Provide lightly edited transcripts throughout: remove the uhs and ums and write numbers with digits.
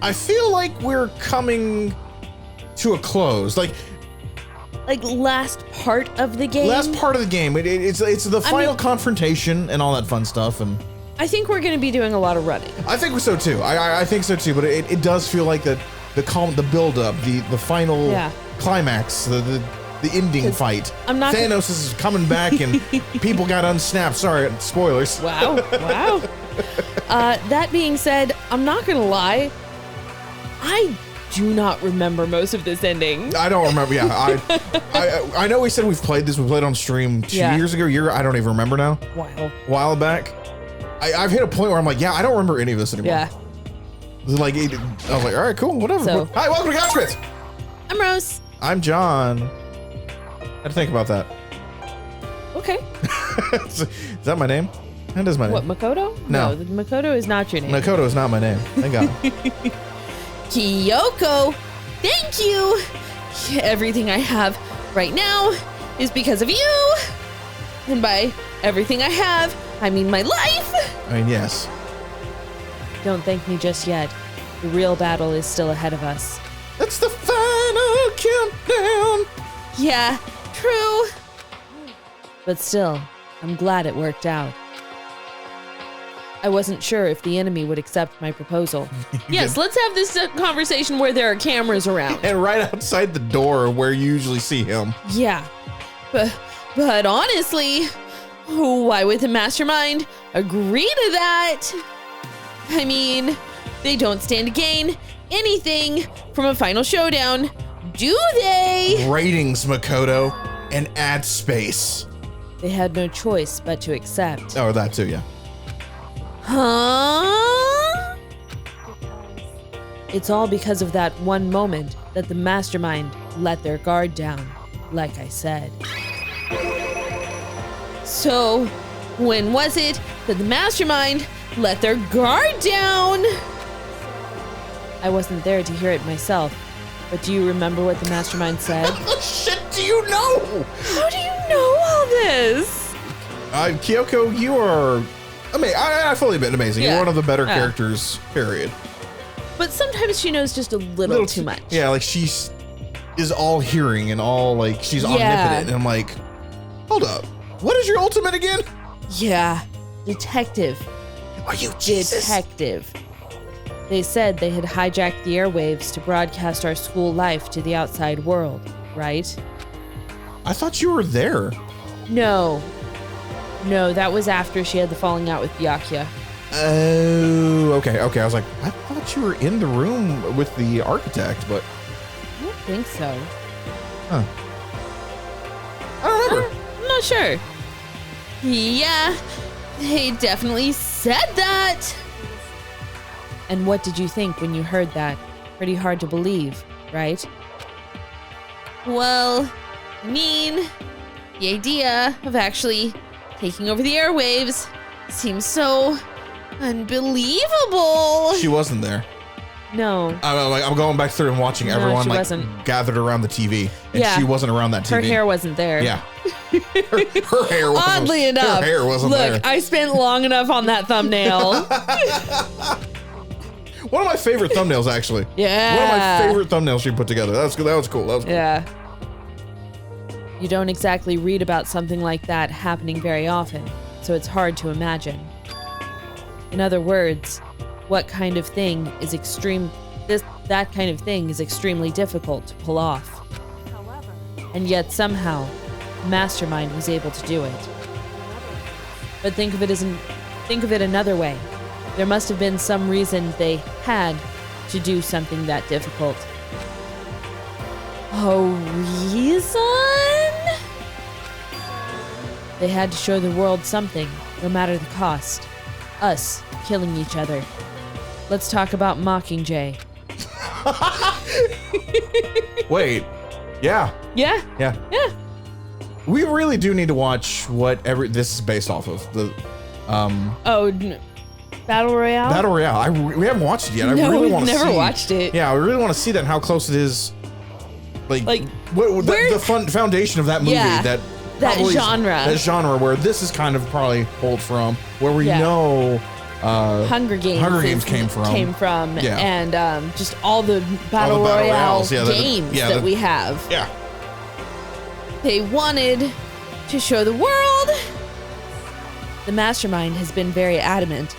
I feel like we're coming to a close. Like last part of the game. Last part of the game. It's the final confrontation and all that fun stuff. And I think we're going to be doing a lot of running. I think so too. I think so too. But it does feel like the build up, the final climax, the ending fight. Thanos is coming back and people got unsnapped. Sorry, spoilers. Wow. That being said, I'm not going to lie. I do not remember most of this ending. I don't remember. Yeah, I know we said we played on stream 2 years ago. I don't even remember now. While back. I've hit a point where I'm like, I don't remember any of this anymore. Yeah. Like, I was like, all right, cool, whatever. So, hi, welcome to CouchCapades. I'm Rose. I'm John. Had to think about that. Okay. Is that my name? That is my name. What, Makoto? No, Makoto is not your name. Makoto is not my name. Thank God. Kyoko, thank you. Everything I have right now is because of you. And by everything I have, I mean my life. I mean, yes. Don't thank me just yet. The real battle is still ahead of us. That's the final countdown. Yeah, true. But still, I'm glad it worked out. I wasn't sure if the enemy would accept my proposal. Yes, let's have this conversation where there are cameras around. And right outside the door where you usually see him. Yeah, but honestly, why would the Mastermind agree to that? I mean, they don't stand to gain anything from a final showdown, do they? Ratings, Makoto, and ad space. They had no choice but to accept. Oh, that too, yeah. Huh? It's all because of that one moment that the Mastermind let their guard down, like I said. So, when was it that the Mastermind let their guard down? I wasn't there to hear it myself, but do you remember what the Mastermind said? What the shit do you know? How do you know all this? Kyoko, you are... I mean, I fully admit amazing. Yeah. You're one of the better characters, period. But sometimes she knows just a little too much. Yeah, like is all hearing and all, like, she's omnipotent. And I'm like, hold up. What is your ultimate again? Yeah, detective. Are you Jesus? Detective. They said they had hijacked the airwaves to broadcast our school life to the outside world, right? I thought you were there. No, that was after she had the falling out with Byakuya. Oh, okay. I was like, I thought you were in the room with the architect, but... I don't think so. Huh. I don't remember. I'm not sure. Yeah, they definitely said that. And what did you think when you heard that? Pretty hard to believe, right? Well, I mean, the idea of actually taking over the airwaves seems so unbelievable. She wasn't there. No. I'm going back through and watching everyone gathered around the TV, and she wasn't around that TV. Her hair wasn't there. Yeah. her hair wasn't. Oddly enough. Her hair wasn't there. Look, I spent long enough on that thumbnail. One of my favorite thumbnails, actually. Yeah. One of my favorite thumbnails she put together. That was cool. That was cool. Yeah. You don't exactly read about something like that happening very often, so it's hard to imagine. In other words, what kind of thing is that kind of thing is extremely difficult to pull off. And yet somehow, Mastermind was able to do it. But think of it another way. There must have been some reason they had to do something that difficult. A reason? They had to show the world something, no matter the cost. Us killing each other. Let's talk about Mockingjay. Wait. Yeah. Yeah? Yeah. Yeah. We really do need to watch whatever this is based off of. Battle Royale? Battle Royale. We haven't watched it yet. No, I really want to see. we've never watched it. Yeah, I really want to see that and how close it is. The foundation of that movie. Yeah, that genre. That genre where this is kind of probably pulled from. Where we know Hunger Games came from. Yeah. And just all the Battle Royale games that we have. Yeah. They wanted to show the world. The Mastermind has been very adamant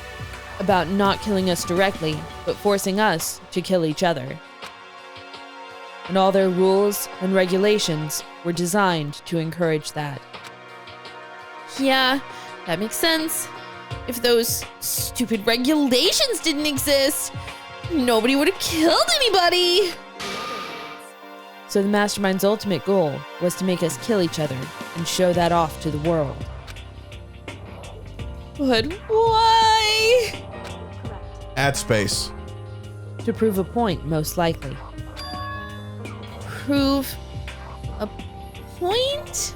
about not killing us directly, but forcing us to kill each other. And all their rules and regulations were designed to encourage that. Yeah, that makes sense. If those stupid regulations didn't exist, nobody would have killed anybody. So the Mastermind's ultimate goal was to make us kill each other and show that off to the world. But why? Add space. To prove a point, most likely. Prove a point?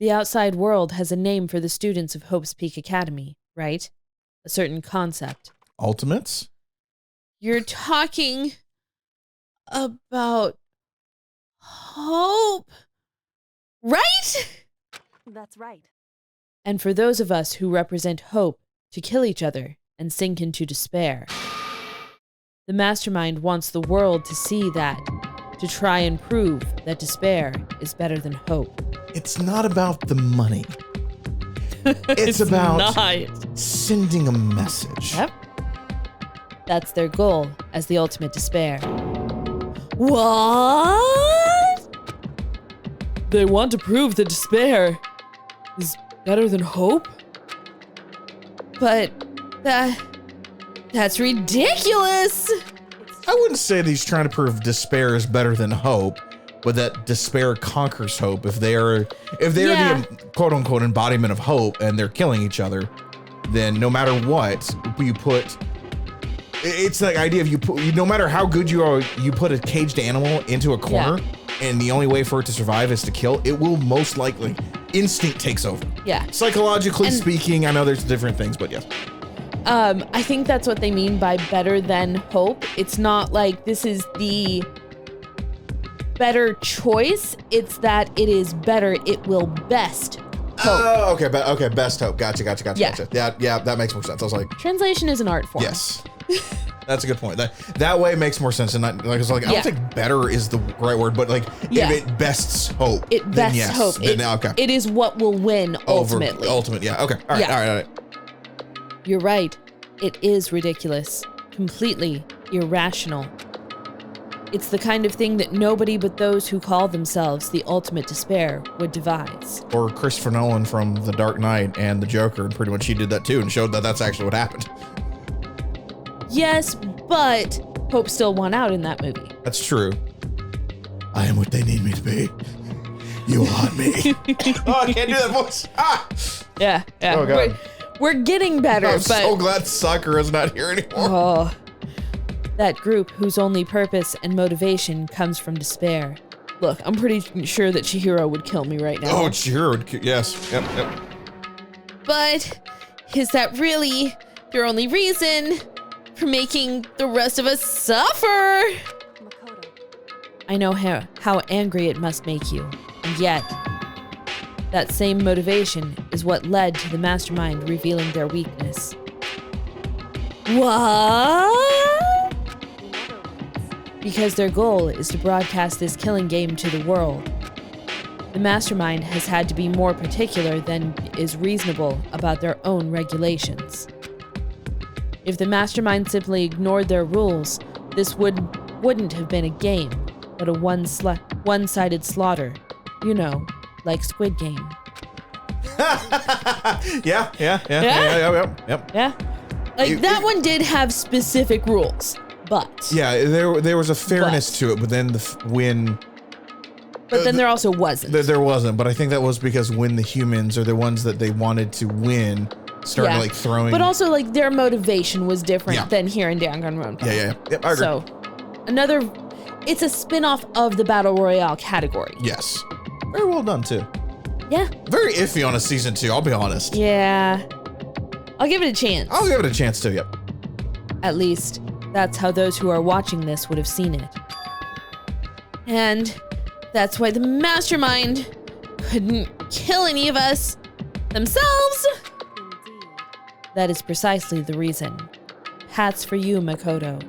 The outside world has a name for the students of Hope's Peak Academy, right? A certain concept. Ultimates? You're talking about hope, right? That's right. And for those of us who represent hope to kill each other and sink into despair. The Mastermind wants the world to see that, to try and prove that despair is better than hope. It's not about the money. It's about sending a message. Yep. That's their goal as the ultimate despair. What? They want to prove that despair is better than hope? But that's ridiculous. I wouldn't say that he's trying to prove despair is better than hope, but that despair conquers hope. If they're the quote unquote embodiment of hope and they're killing each other, then no matter what you put, it's the idea of no matter how good you are, you put a caged animal into a corner, and the only way for it to survive is to kill. It will most likely instinct takes over. Yeah. Psychologically speaking, I know there's different things, but yes. I think that's what they mean by better than hope. It's not like this is the better choice. It's that it is better. It will best hope. Oh, okay, best hope. Gotcha. Yeah, that makes more sense. I was like, translation is an art form. Yes. That's a good point. That way makes more sense. And not, like, it's like, I don't think better is the right word, but like, if it bests hope, it bests hope. It is what will win ultimately. Yeah. Okay. All right. You're right. It is ridiculous. Completely irrational. It's the kind of thing that nobody but those who call themselves the ultimate despair would devise. Or Christopher Nolan from The Dark Knight and The Joker, and pretty much he did that too and showed that that's actually what happened. Yes, but Hope still won out in that movie. That's true. I am what they need me to be. You want me. Oh, I can't do that voice. Ah! Yeah. Oh, God. We're getting better, I'm so glad Sakura is not here anymore. Oh, that group whose only purpose and motivation comes from despair. Look, I'm pretty sure that Chihiro would kill me right now. Oh, Chihiro would yes. Yep. But is that really your only reason for making the rest of us suffer? Makoto. I know how angry it must make you, and yet that same motivation is what led to the Mastermind revealing their weakness. What? Because their goal is to broadcast this killing game to the world. The Mastermind has had to be more particular than is reasonable about their own regulations. If the Mastermind simply ignored their rules, this wouldn't have been a game, but a one-sided slaughter. You know, like Squid Game. Yeah. Like that one did have specific rules, but there was a fairness to it. But then then there also wasn't. There wasn't, but I think that was because when the humans are the ones that they wanted to win started like throwing. But also like their motivation was different than here in Danganronpa. Yeah. Yep, I agree. So it's a spin-off of the Battle Royale category. Yes. Very well done too. Yeah. Very iffy on a season 2, I'll be honest. Yeah. I'll give it a chance. I'll give it a chance too, yep. At least, that's how those who are watching this would have seen it. And that's why the Mastermind couldn't kill any of us themselves. Indeed. That is precisely the reason. Hats for you, Makoto.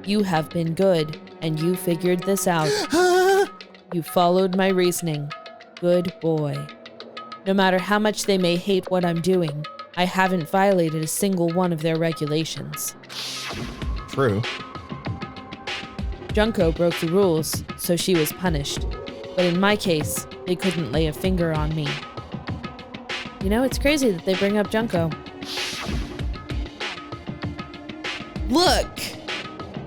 You have been good, and you figured this out. You followed my reasoning. Good boy. No matter how much they may hate what I'm doing, I haven't violated a single one of their regulations. True. Junko broke the rules, so she was punished. But in my case, they couldn't lay a finger on me. You know, it's crazy that they bring up Junko. Look!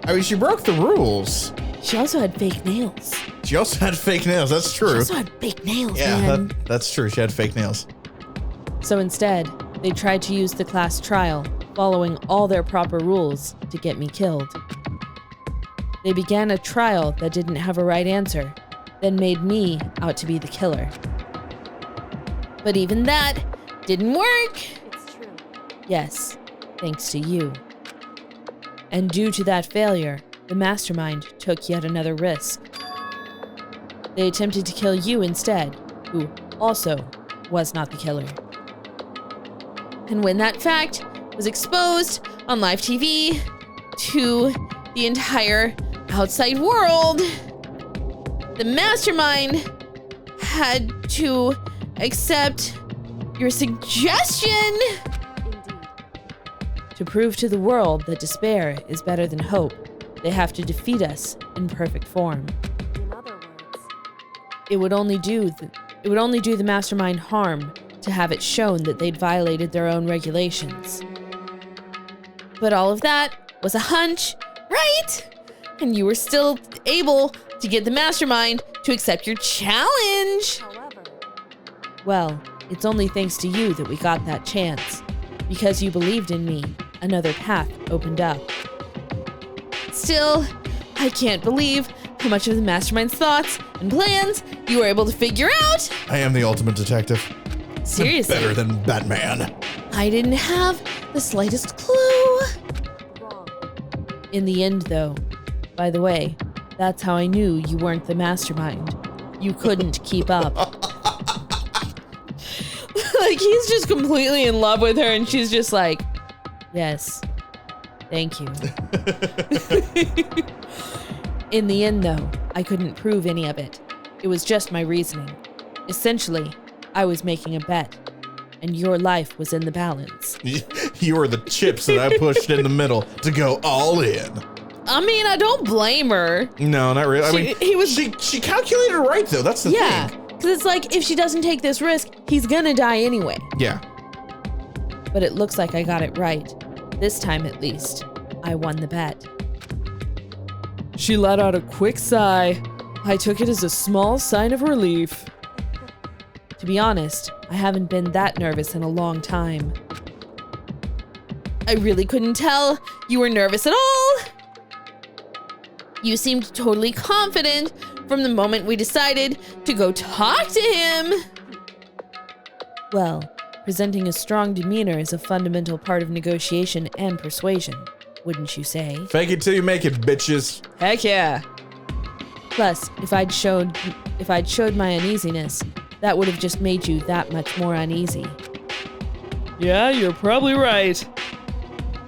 I mean, she broke the rules. She also had fake nails. She also had fake nails, that's true. She also had fake nails, yeah, man. That's true, she had fake nails. So instead, they tried to use the class trial, following all their proper rules, to get me killed. They began a trial that didn't have a right answer, then made me out to be the killer. But even that didn't work! It's true. Yes, thanks to you. And due to that failure, the Mastermind took yet another risk. They attempted to kill you instead, who also was not the killer. And when that fact was exposed on live TV to the entire outside world, the Mastermind had to accept your suggestion. Indeed. To prove to the world that despair is better than hope, they have to defeat us in perfect form. In other words, It would only do the Mastermind harm to have it shown that they'd violated their own regulations. But all of that was a hunch, right? And you were still able to get the Mastermind to accept your challenge. however, Well, it's only thanks to you that we got that chance. Because you believed in me, another path opened up. Still, I can't believe how much of the Mastermind's thoughts and plans you were able to figure out. I am the ultimate detective. Seriously. Better than Batman. I didn't have the slightest clue. wrong. In the end, though, by the way, that's how I knew you weren't the Mastermind. You couldn't keep up. Like, he's just completely in love with her, and she's just like, yes, thank you. In the end, though, I couldn't prove any of it. It was just my reasoning. Essentially, I was making a bet, and your life was in the balance. You were the chips that I pushed in the middle to go all in. I mean, I don't blame her. No, not really. She calculated right though. That's the thing. Because it's like, if she doesn't take this risk, he's gonna die anyway. Yeah. But it looks like I got it right. This time, at least, I won the bet. She let out a quick sigh. I took it as a small sign of relief. To be honest, I haven't been that nervous in a long time. I really couldn't tell you were nervous at all. You seemed totally confident from the moment we decided to go talk to him. Well, presenting a strong demeanor is a fundamental part of negotiation and persuasion, wouldn't you say? Fake it till you make it, bitches. Heck yeah. Plus, if I'd showed my uneasiness, that would have just made you that much more uneasy. Yeah, you're probably right.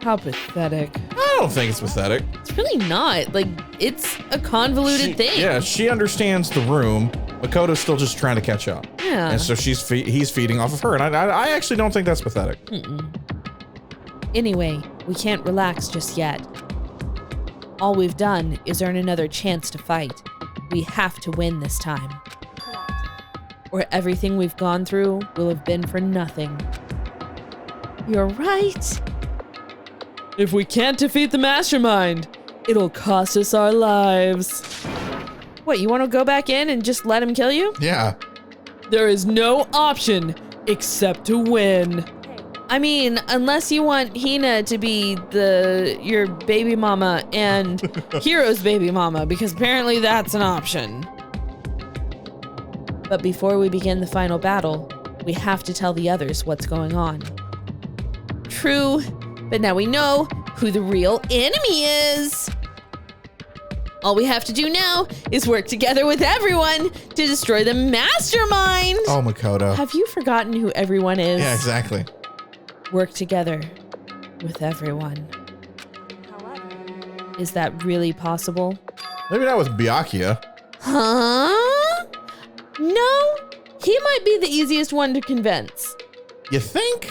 How pathetic. I don't think it's pathetic. It's really not. Like, it's a convoluted thing. Yeah, she understands the room. Makoto's still just trying to catch up. Yeah. And so he's feeding off of her, and I actually don't think that's pathetic. Anyway, we can't relax just yet. All we've done is earn another chance to fight. We have to win this time. Correct. Or everything we've gone through will have been for nothing. You're right. If we can't defeat the Mastermind, it'll cost us our lives. What, you want to go back in and just let him kill you? Yeah. There is no option except to win. Hey, I mean, unless you want Hina to be your baby mama and Hiro's baby mama, because apparently that's an option. But before we begin the final battle, we have to tell the others what's going on. True, but now we know who the real enemy is. All we have to do now is work together with everyone to destroy the Mastermind. Oh, Makoto. Have you forgotten who everyone is? Yeah, exactly. Work together. with everyone. However, Is that really possible? Maybe not with Byakuya. Huh? No, he might be the easiest one to convince. You think?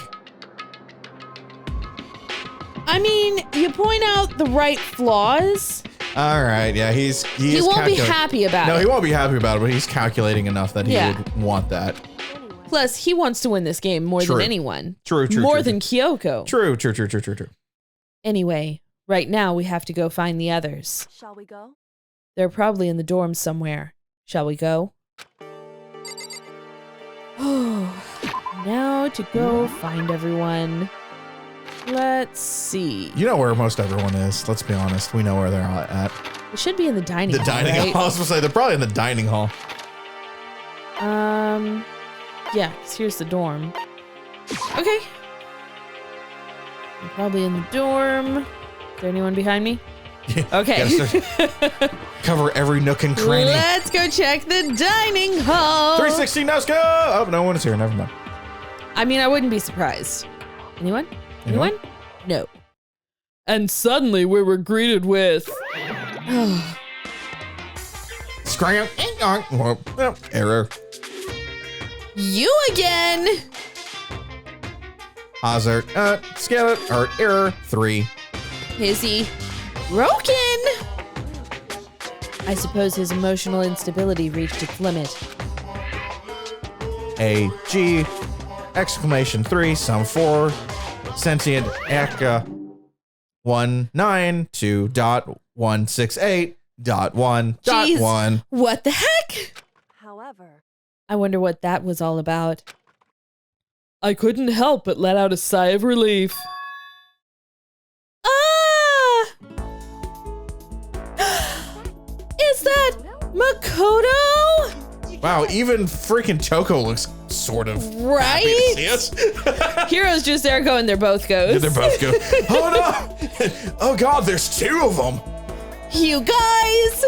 I mean, you point out the right flaws. All right, yeah, he won't be happy about it. No, he won't be happy about it, but he's calculating enough that he Yeah. would want that. anyway, Plus, he wants to win this game more True. than anyone. True. More than Kyoko. True. Anyway, right now we have to go find the others. shall we go? They're probably in the dorms somewhere. Shall we go? Now to go find everyone. Let's see. You know where most everyone is. Let's be honest. We know where they're all at. It should be in the dining hall. The dining right? hall. I was gonna say they're probably in the dining hall. Yeah, 'cause here's the dorm. Okay. I'm probably in the dorm. Is there anyone behind me? Okay. Cover every nook and cranny. Let's go check the dining hall. 360 no scope. Oh, no one is here. Never mind. I mean, I wouldn't be surprised. Anyone? Anyone? No. And suddenly we were greeted with... Scram. Error. You again! Hazard. Skillet. Or error. 3. Is he broken? I suppose his emotional instability reached its limit. A G. Exclamation 3. Sum 4. Sentient Eka 192.168.1.1. What the heck? However, I wonder what that was all about. I couldn't help but let out a sigh of relief. Ah! Is that Makoto? Wow, even freaking Toko looks sort of happy to Right? see us. Hero's just there going, they're both ghosts. Yeah, they're both good. Oh no! Oh god, there's 2 of them. You guys!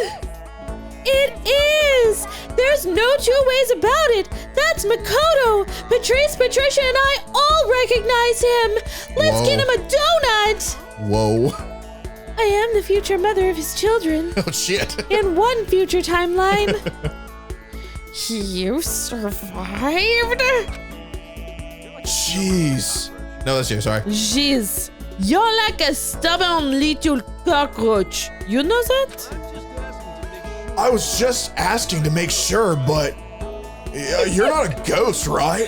It is! There's no two ways about it! That's Makoto! Patrice, Patricia, and I all recognize him! Let's Whoa. get him a donut! Whoa. I am the future mother of his children. Oh shit. In one future timeline. You survived? Jeez. No, that's you, sorry. Jeez. You're like a stubborn little cockroach. You know that? I was just asking to make sure, but you're not a ghost, right?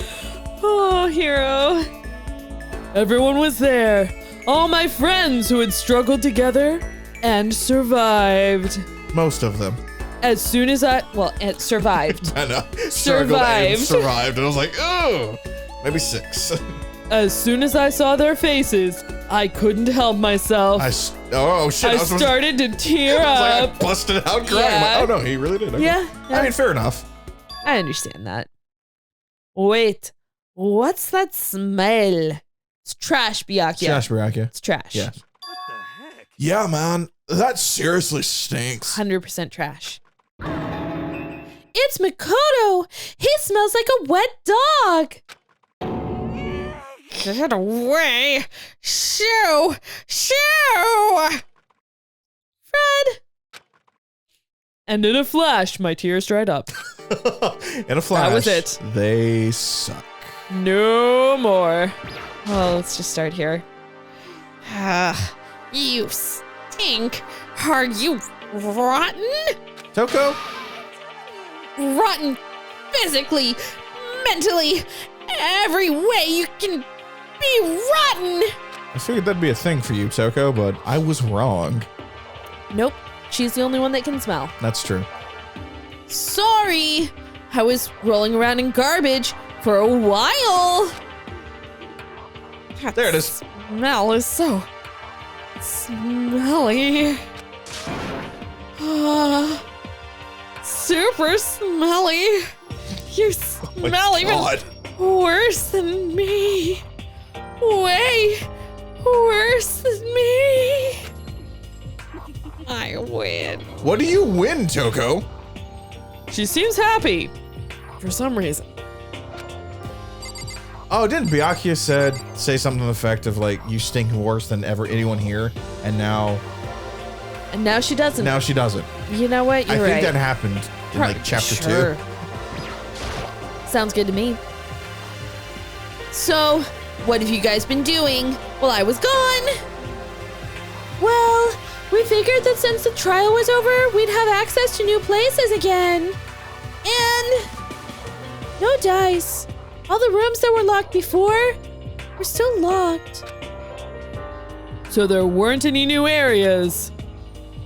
Oh, hero. Everyone was there. All my friends who had struggled together and survived. Most of them. As soon as it survived. I know. Struggled and survived. And I was like, oh, maybe 6. As soon as I saw their faces, I couldn't help myself. Oh shit. I started to tear I was like, up. I busted out crying. Yeah. I'm like, oh no, he really did. Okay. Yeah. I mean, fair enough. I understand that. Wait, what's that smell? It's trash, Byakuya. Trash, Byakuya. It's trash. Yeah. Yeah, man. That seriously stinks. 100% trash. It's Makoto! He smells like a wet dog! Get away! Shoo! Shoo! Fred! And in a flash, my tears dried up. In a flash. That was it. They suck. No more. Well, let's just start here. You stink. Are you rotten? Toko? Rotten physically, mentally, every way you can be rotten. I figured that'd be a thing for you, Toko, but I was wrong. Nope, she's the only one that can smell. That's true. Sorry, I was rolling around in garbage for a while. There it is. Smell is so smelly. Super smelly. You smell even worse than me. Way worse than me. I win. What do you win, Toko? She seems happy. For some reason. Oh, didn't Byakuya say something to the effect of like, you stink worse than ever anyone here, and now she doesn't. Now she doesn't. You know what? You're right. I think that happened in like chapter 2. Sounds good to me. So, what have you guys been doing while I was gone? Well, we figured that since the trial was over, we'd have access to new places again. And no dice. All the rooms that were locked before were still locked. So there weren't any new areas.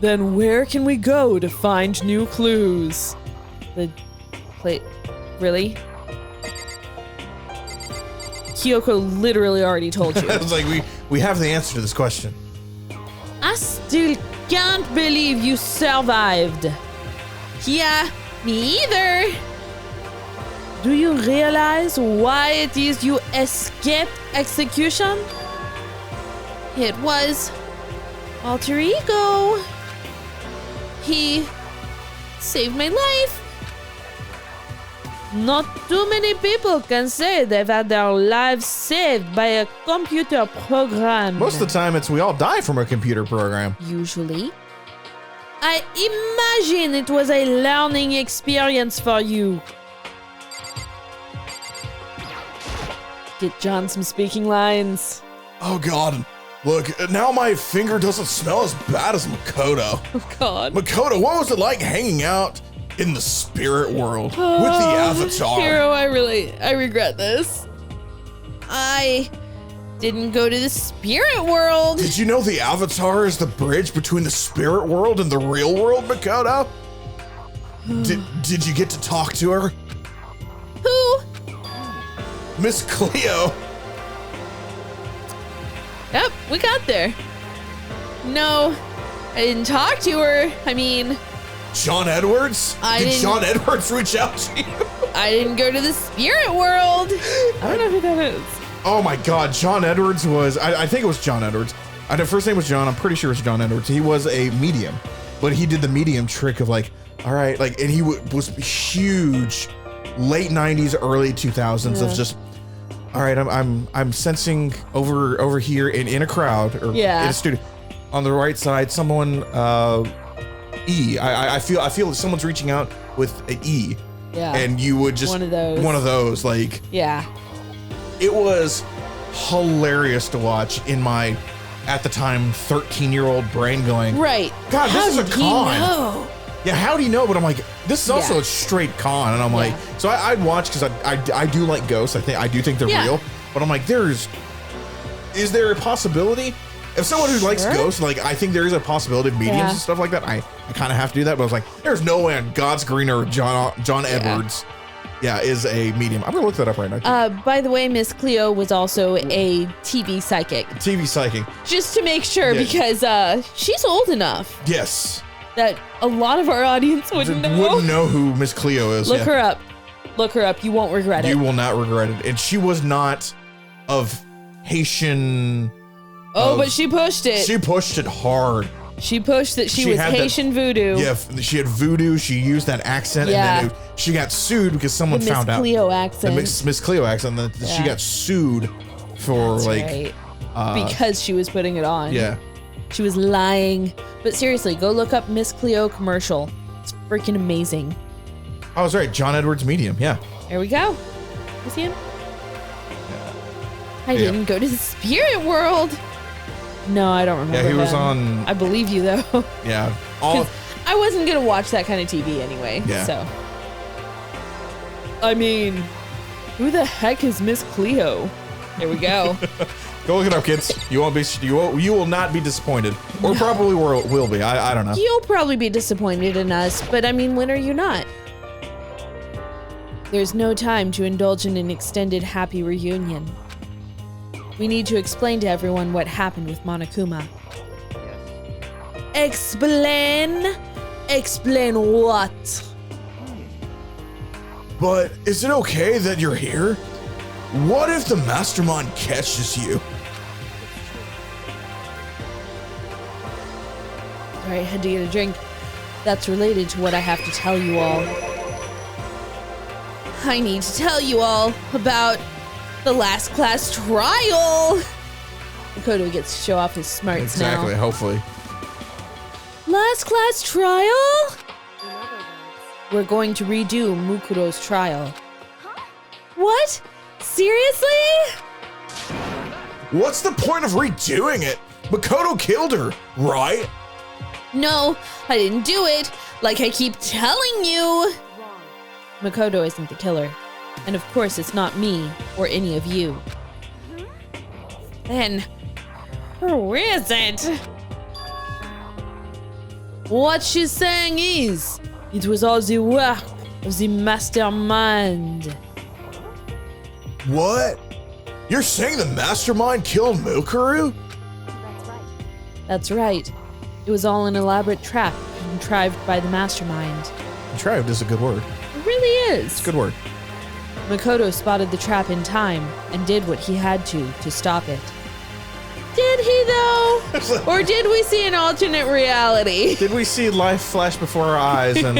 Then where can we go to find new clues? Really? Kyoko literally already told you. I was like, we have the answer to this question. I still can't believe you survived. Yeah, me either. Do you realize why it is you escaped execution? It was alter ego. He saved my life. Not too many people can say they've had their lives saved by a computer program. Most of the time, we all die from a computer program. Usually. I imagine it was a learning experience for you. Get John some speaking lines. Oh God. Look, now my finger doesn't smell as bad as Makoto. Oh God. Makoto, what was it like hanging out in the spirit world with the Avatar? Hiro, I regret this. I didn't go to the spirit world. Did you know the Avatar is the bridge between the spirit world and the real world, Makoto? Did you get to talk to her? Who? Miss Cleo. Yep, we got there. No, I didn't talk to her. I mean... John Edwards? Did John Edwards reach out to you? I didn't go to the spirit world. I don't know who that is. Oh my God, John Edwards was... I think it was John Edwards. The first name was John. I'm pretty sure it's John Edwards. He was a medium. But he did the medium trick of like, all right, like, and he was huge, late 90s, early 2000s of just... All right, I'm sensing over here in a crowd or in a studio, on the right side, someone E. I feel someone's reaching out with an E. Yeah. And you would just one of those like it was hilarious to watch in my at the time 13-year-old brain going, right. God, this is a con. Know? Yeah, how do you know? But I'm like, this is also a straight con, and I'm like, so I'd watch because I do like ghosts. I do think they're real, but I'm like, is there a possibility? If someone who likes ghosts, like I think there is a possibility of mediums and stuff like that. I kind of have to do that, but I was like, there's no way on God's green earth John Edwards, is a medium. I'm gonna look that up right now. By the way, Miss Cleo was also a TV psychic. Just to make sure, because she's old enough. Yes. That a lot of our audience wouldn't know who Miss Cleo is. Look her up. Look her up. You won't regret it. You will not regret it. And she was not of Haitian. Oh, but she pushed it. She pushed it hard. She pushed that she was Haitian voodoo. Yeah, she had voodoo. She used that accent, and then she got sued because someone found out. The Miss Cleo accent. The Miss Cleo accent. She got sued for because she was putting it on. Yeah. She was lying. But seriously, go look up Miss Cleo commercial. It's freaking amazing. I was right. John Edwards medium. Yeah. There we go. You see him? Yeah. I didn't go to the spirit world. No, I don't remember. Yeah, he was on. I believe you though. Yeah. I wasn't gonna watch that kind of TV anyway. Yeah. So. I mean, who the heck is Miss Cleo? There we go. Go look it up, kids. You will not be disappointed, or probably will be. I don't know. You'll probably be disappointed in us, but I mean, when are you not? There's no time to indulge in an extended happy reunion. We need to explain to everyone what happened with Monokuma. Explain? Explain what? But is it okay that you're here? What if the Mastermind catches you? Alright, had to get a drink. That's related to what I have to tell you all. I need to tell you all about The last class trial! Makoto gets to show off his smarts Exactly, now. hopefully. Last class trial? In other words, We're going to redo Mukuro's trial. What? Seriously? What's the point of redoing it? Makoto killed her, right? No, I didn't do it, like I keep telling you. wrong. Makoto isn't the killer. And of course it's not me or any of you. Then, who is it? What she's saying is, it was all the work of the Mastermind. What? You're saying the Mastermind killed Mukuru? That's right. That's right. It was all an elaborate trap contrived by the Mastermind. Contrived is a good word. It really is. It's a good word. Makoto spotted the trap in time and did what he had to stop it. Did he though? Or did we see an alternate reality? Did we see life flash before our eyes and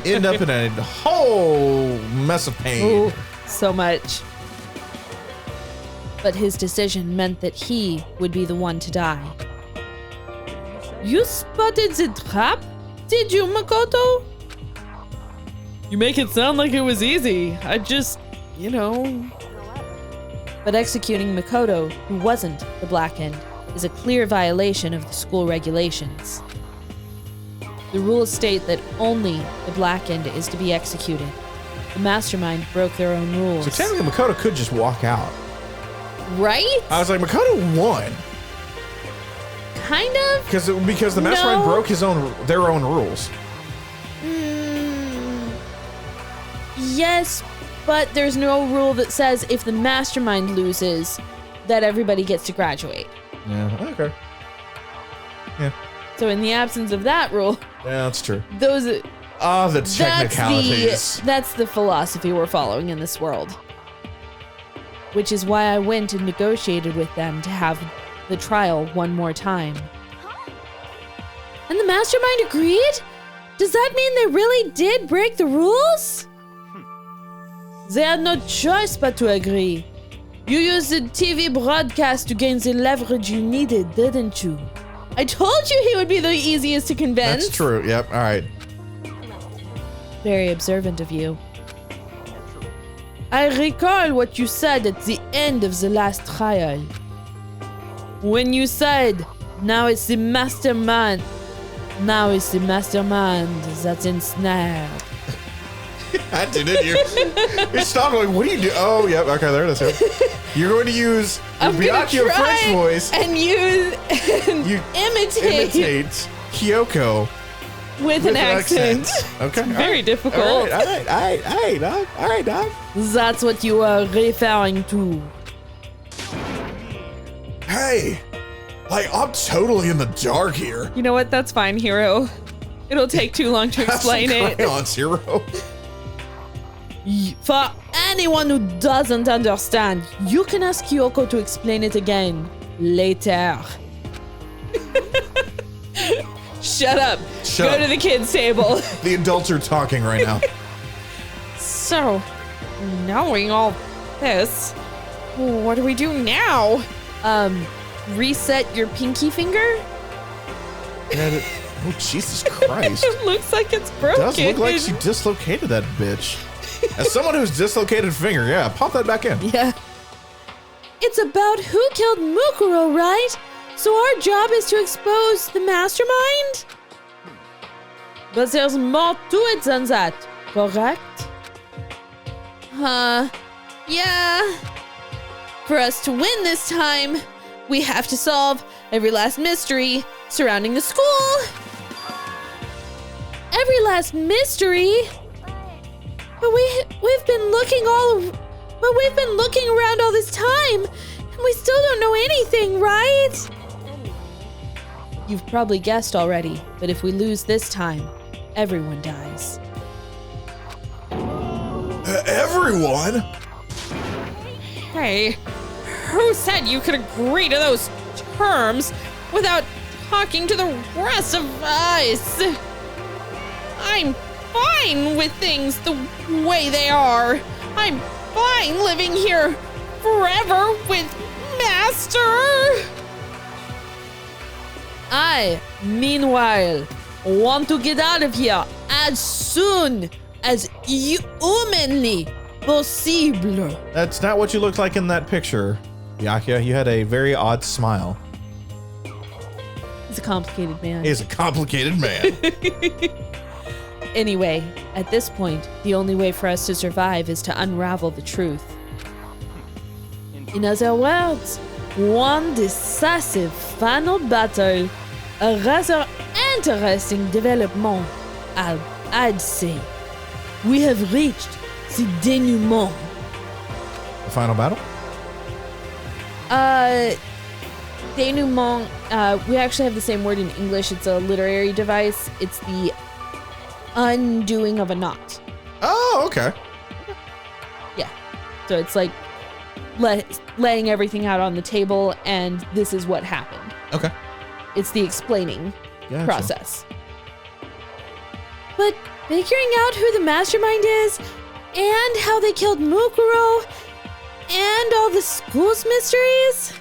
end up in a whole mess of pain? Ooh, so much. But his decision meant that he would be the one to die. You spotted the trap? Did you, Makoto? You make it sound like it was easy. I just, However, But executing Makoto, who wasn't the Black End, is a clear violation of the school regulations. The rules state that only the Black End is to be executed. The Mastermind broke their own rules. So technically Makoto could just walk out. Right? I was like, Makoto won. Kind of? Because the Mastermind No. broke their own rules. Yes, but there's no rule that says if the Mastermind loses, that everybody gets to graduate. Yeah, okay. Yeah. So in the absence of that rule, Yeah, that's true. those The technicalities. that's the philosophy we're following in this world. Which is why I went and negotiated with them to have the trial one more time. And the Mastermind agreed? Does that mean they really did break the rules? They had no choice but to agree. You used the TV broadcast to gain the leverage you needed, didn't you? I told you he would be the easiest to convince. That's true. Yep. All right. Very observant of you. I recall what you said at the end of the last trial. When you said, now it's the Mastermind. Now it's the Mastermind that's ensnared. I didn't you? It stopped. Like, what do you do? Oh, yep. Okay, there it is. Yep. You're going to use your Byakuya French voice. And you imitate Kyoko with an accent. Okay. Very difficult. All right, dog. That's what you are referring to. Hey, like, I'm totally in the dark here. You know what? That's fine, Hero. It'll take too long to explain Have some it. crayons, Hero. For anyone who doesn't understand, you can ask Kyoko to explain it again later. Shut up. Shut Go up. to the kids' table. The adults are talking right now. So, knowing all this, what do we do now? Reset your pinky finger? Oh, Jesus Christ. It looks like it's broken. Does look like she dislocated that bitch. As someone who's dislocated finger, yeah, pop that back in. Yeah. It's about who killed Mukuro, right? So our job is to expose the Mastermind? But there's more to it than that, correct? Yeah. For us to win this time, we have to solve every last mystery surrounding the school. Every last mystery? But we've been looking around all this time, and we still don't know anything, right? You've probably guessed already, but if we lose this time, everyone dies. Everyone? Hey, who said you could agree to those terms without talking to the rest of us? I'm fine with things the way they are. I'm fine living here forever with Master. I, meanwhile, want to get out of here as soon as humanly possible. That's not what you looked like in that picture, Byakuya. You had a very odd smile. He's a complicated man. He's a complicated man. Anyway, at this point, the only way for us to survive is to unravel the truth. In other words, one decisive final battle, a rather interesting development, I'd say. We have reached the denouement. The final battle? Denouement, we actually have the same word in English. It's a literary device. It's the undoing of a knot. Oh, okay. Yeah. So it's like laying everything out on the table, and this is what happened. Okay. It's the explaining process. But figuring out who the mastermind is, and how they killed Mukuro, and all the school's mysteries.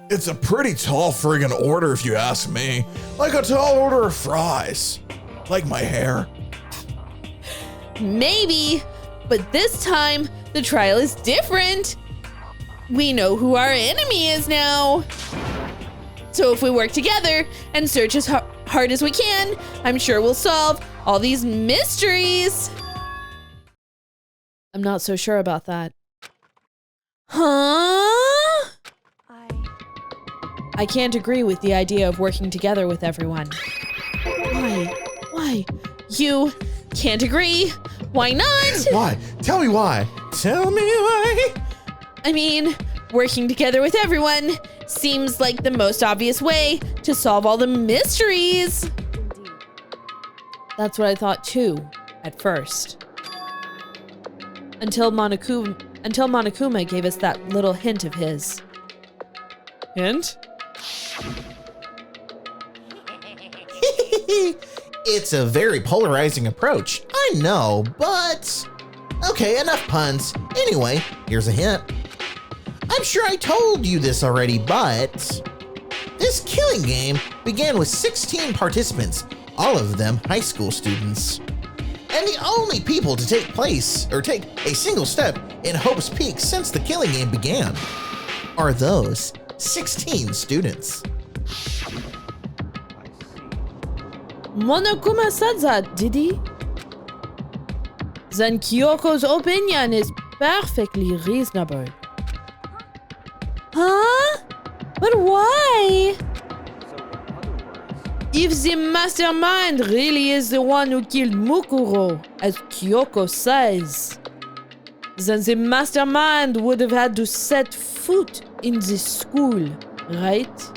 It's a pretty tall friggin' order if you ask me. Like a tall order of fries. Like my hair. Maybe, but this time the trial is different. We know who our enemy is now. So if we work together and search as hard as we can, I'm sure we'll solve all these mysteries. I'm not so sure about that. Huh? I can't agree with the idea of working together with everyone. Why? You can't agree? Why not? Why? Tell me why. Tell me why. I mean, working together with everyone seems like the most obvious way to solve all the mysteries. Indeed. That's what I thought too, at first. Until Monokuma gave us that little hint of his. Hint? It's a very polarizing approach, I know, but... Okay, enough puns. Anyway, here's a hint. I'm sure I told you this already, but... This killing game began with 16 participants, all of them high school students. And the only people to take a single step in Hope's Peak since the killing game began are those 16 students. Monokuma said that, did he? Then Kyoko's opinion is perfectly reasonable. Huh? But why? If the mastermind really is the one who killed Mukuro, as Kyoko says, then the mastermind would have had to set foot in this school, right?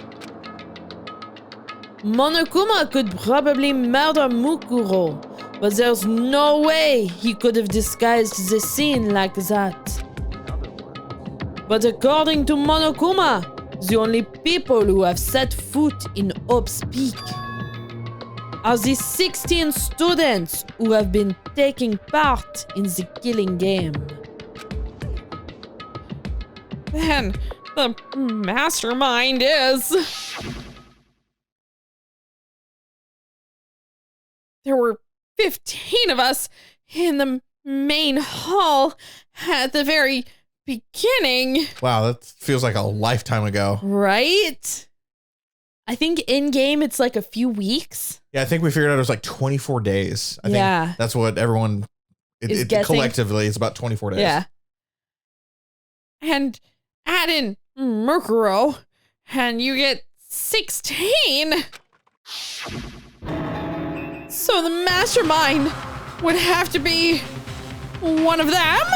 Monokuma could probably murder Mukuro, but there's no way he could have disguised the scene like that. But according to Monokuma, the only people who have set foot in Hope's Peak are the 16 students who have been taking part in the killing game. Then the mastermind is... There were 15 of us in the main hall at the very beginning. Wow, that feels like a lifetime ago. Right? I think in-game it's like a few weeks. Yeah, I think we figured out it was like 24 days. I think that's what everyone, collectively, it's about 24 days. Yeah. And add in Mukuro, and you get 16. So the mastermind would have to be one of them?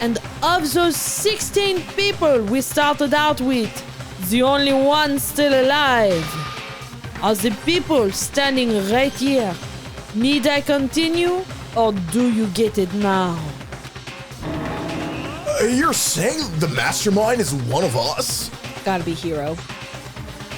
And of those 16 people we started out with, the only ones still alive are the people standing right here. Need I continue, or do you get it now? You're saying the mastermind is one of us? Gotta be Hero.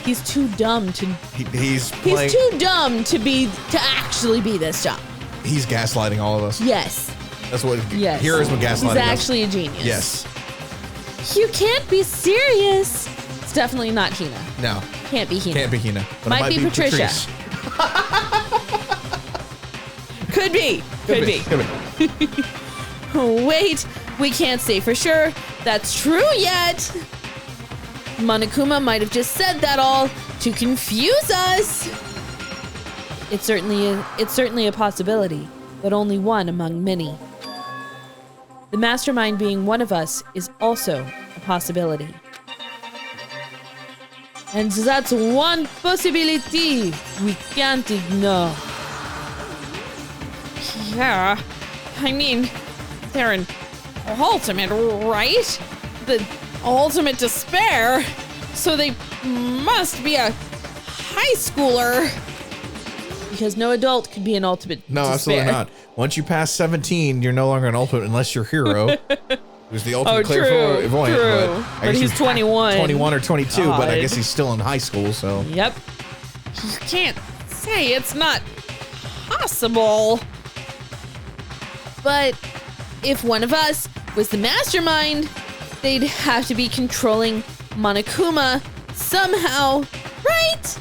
He's too dumb to. He's too dumb to actually be this dumb. He's gaslighting all of us. Yes. That's what Yes. heroes with gaslighting He's does. actually a genius. Yes. You can't be serious. It's definitely not Hina. No. Can't be Hina. Can't be Hina. But Might it be Patricia. Patrice. Could be. Could be. Could be. Wait, we can't say for sure that's true yet. Monokuma might have just said that all to confuse us. It's certainly a possibility, but only one among many. The Mastermind being one of us is also a possibility. And that's one possibility we can't ignore. Yeah, I mean, they're an ultimate, right? The ultimate despair. So they must be a high schooler. Because no adult could be an ultimate No, despair. absolutely not. Once you pass 17, you're no longer an ultimate unless you're hero. Who's the ultimate clairvoyant. True. But he's 21. 21 or 22, God. but I guess he's still in high school, so. Yep. You can't say it's not possible. But if one of us was the Mastermind, they'd have to be controlling Monokuma somehow, right?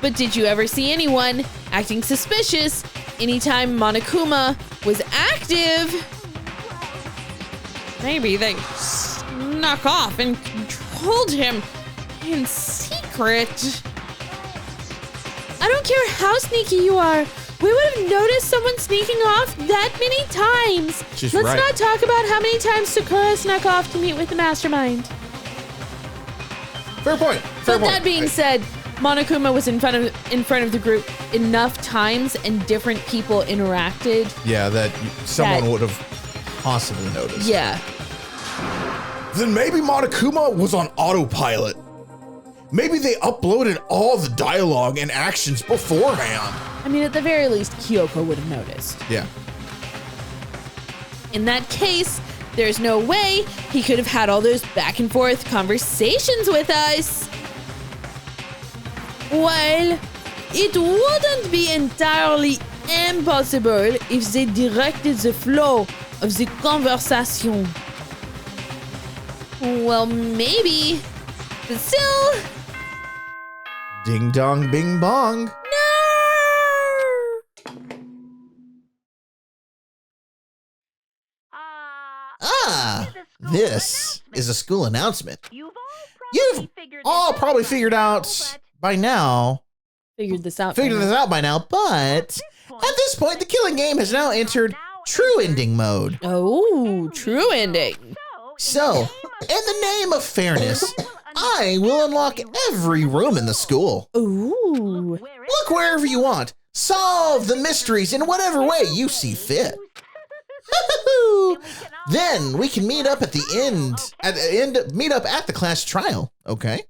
But did you ever see anyone acting suspicious anytime Monokuma was active? Maybe they snuck off and controlled him in secret. I don't care how sneaky you are. We would have noticed someone sneaking off that many times. She's Let's right. not talk about how many times Sakura snuck off to meet with the Mastermind. Fair point. Fair But point. that being said, Monokuma was in front of the group enough times and different people interacted. Yeah, that someone would have possibly noticed. Yeah. Then maybe Monokuma was on autopilot. Maybe they uploaded all the dialogue and actions beforehand. I mean, at the very least, Kyoko would have noticed. Yeah. In that case, there's no way he could have had all those back and forth conversations with us. Well, it wouldn't be entirely impossible if they directed the flow of the conversation. Well, maybe. But still, Ding dong bing bong. no! Ah, this is a school announcement. You've You've all probably figured out by now, Figured this out. by now, but at this point, the killing game has now entered true ending mode. Oh, true ending. So, in the name of fairness, I will unlock every room in the school. Ooh. Look wherever you want. Solve the mysteries in whatever way you see fit. Then we can meet up at the end. Meet up at the class trial. Okay.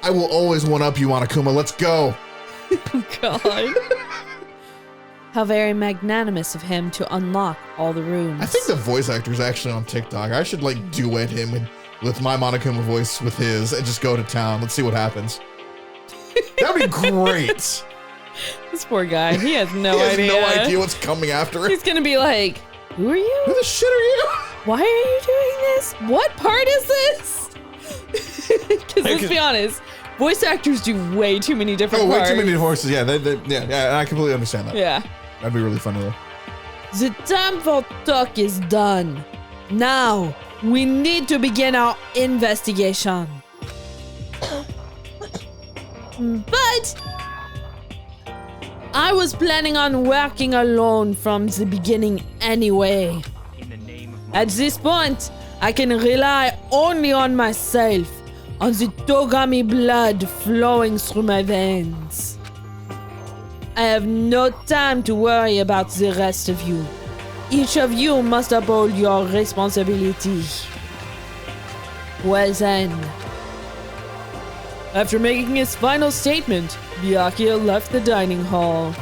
I will always one up you, Monokuma. Let's go. God. How very magnanimous of him to unlock all the rooms. I think the voice actor's actually on TikTok. I should like duet him with my Monokuma voice with his and just go to town. Let's see what happens. That'd be great. This poor guy, he has no He has idea. no idea what's coming after him. He's gonna be like, who are Who you? the shit are you? Why are you doing this? What part is this? Because let's be honest, voice actors do way too many different Oh, way parts. too many voices. Yeah, yeah, I completely understand that. Yeah. That'd be really funny though. The time for talk is done. Now, we need to begin our investigation. But I was planning on working alone from the beginning anyway. At this point, I can rely only on myself, on the Togami blood flowing through my veins. I have no time to worry about the rest of you. Each of you must uphold your responsibility. Well then. After making his final statement, Byakuya left the dining hall.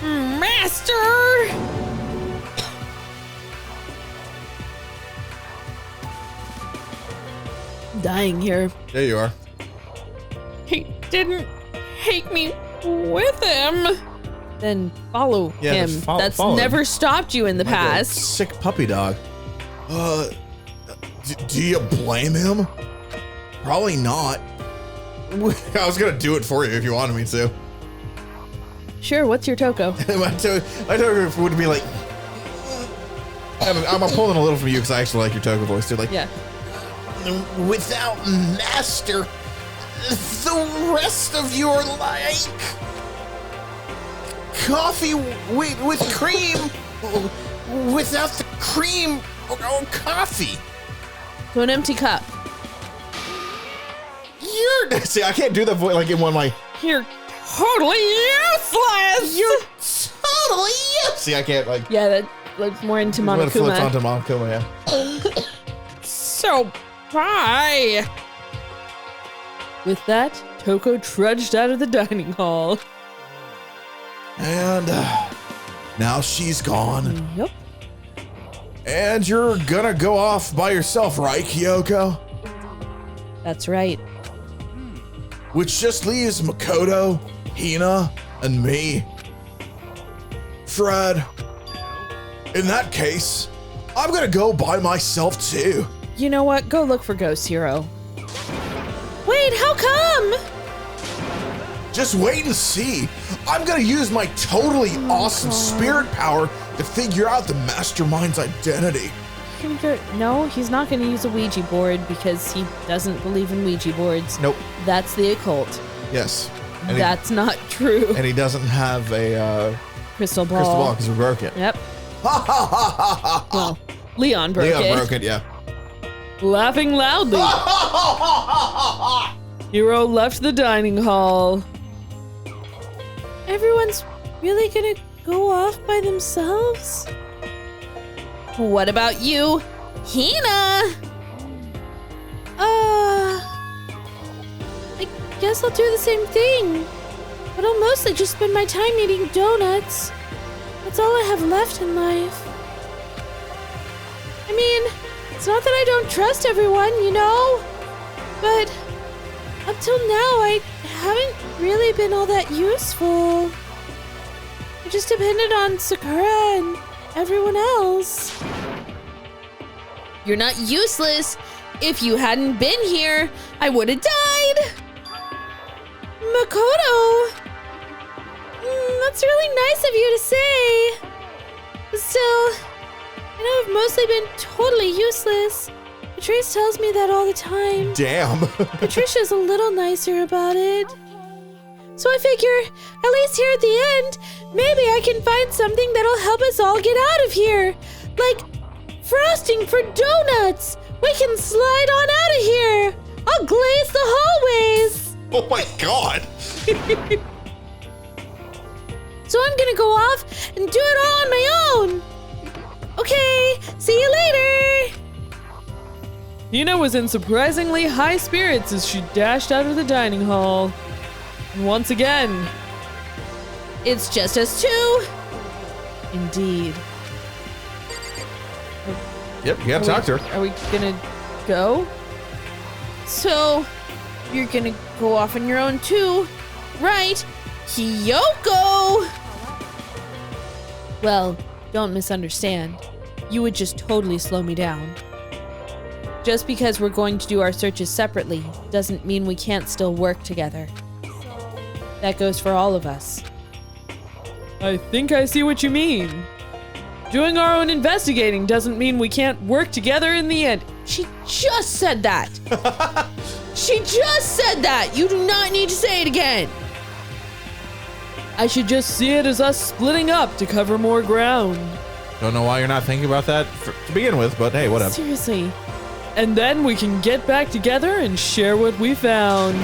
Master! Dying here. There you are. didn't take me with him, then follow him. That's follow never him. stopped you in the Like a past. sick puppy dog. Do you blame him? Probably not. I was gonna do it for you if you wanted me to. Sure, what's your Toko? my Toko would be like, I'm pulling a little from you because I actually like your Toko voice too. Like, Yeah. Without Master, the rest of your life. Coffee with cream. Without the cream or coffee. To an empty cup. See, I can't do that voice like in one like. You're totally useless! You're totally useless. See, I can't like. Yeah, that looks more into When it flips onto Monokuma. Monokuma, yeah. So, bye! With that, Toko trudged out of the dining hall. And now she's gone. Yep. And you're gonna go off by yourself, right, Kyoko? That's right. Which just leaves Makoto, Hina, and me. Fred, in that case, I'm gonna go by myself too. You know what? Go look for Ghost Hero. Wait, how come? Just wait and see. I'm gonna use my totally awesome spirit power to figure out the Mastermind's identity. No, he's not going to use a Ouija board because he doesn't believe in Ouija boards. Nope. That's the occult. Yes. That's not true. And he doesn't have a Crystal ball. crystal ball because we broke it. Yep. Well, Leon broke it. Leon broke it, yeah. Laughing loudly. Hero left the dining hall. Everyone's really gonna go off by themselves? What about you, Hina? I guess I'll do the same thing. But I'll mostly just spend my time eating donuts. That's all I have left in life. I mean, it's not that I don't trust everyone, you know? But up till now, I haven't really been all that useful. I just depended on Sakura and everyone else. You're not useless. If you hadn't been here, I would have died. Makoto. That's really nice of you to say. But still, I know I've mostly been totally useless. Patrice tells me that all the time. Damn. Patricia's a little nicer about it. So I figure, at least here at the end, maybe I can find something that'll help us all get out of here. Like frosting for donuts. We can slide on out of here. I'll glaze the hallways. Oh my god. So I'm gonna go off and do it all on my own. Okay, see you later. Hina was in surprisingly high spirits as she dashed out of the dining hall. And once again, it's just us two. Indeed. Yep, you gotta talk to her. Are we gonna go? So, you're gonna go off on your own too, right? Kyoko! Well, don't misunderstand. You would just totally slow me down. Just because we're going to do our searches separately doesn't mean we can't still work together. That goes for all of us. I think I see what you mean. Doing our own investigating doesn't mean we can't work together in the end. She just said that. She just said that. You do not need to say it again. I should just see it as us splitting up to cover more ground. Don't know why you're not thinking about that to begin with, but hey, whatever. Seriously. And then we can get back together and share what we found.